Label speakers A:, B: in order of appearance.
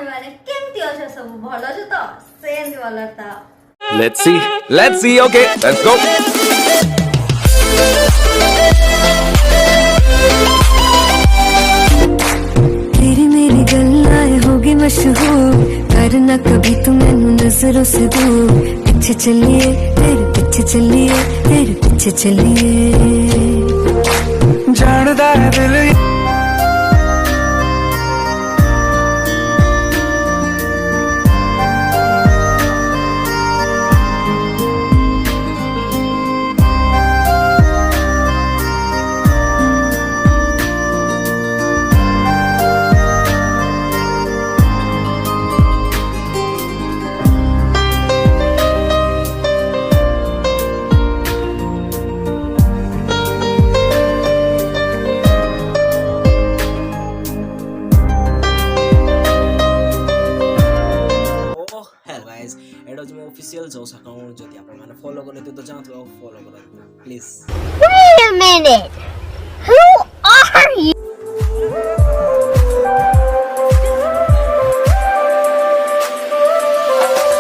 A: ମାନେ କେମିତି ଅଛ ସବୁ ଭଲ ଅଛ ତ ସେମିତି ଭଲ ଥାଅ।
B: Let's see, okay, let's go.
C: तेरी मेरी गल्लाएं होगी मशहूर, करना कभी तू मैनू नजरों से दूर। पीछे चलिए तेरे पीछे चलिए, तेरे पीछे चलिए।
D: जानदा है दिल
E: হ্যালো গাইজ, এটা হচ্ছে ମୋ অফিসিয়াল জোস অ্যাকাউন্ট। যদি আপনারা ফলো করেন তো যাও ফলো করেন প্লিজ।
F: Wait a minute.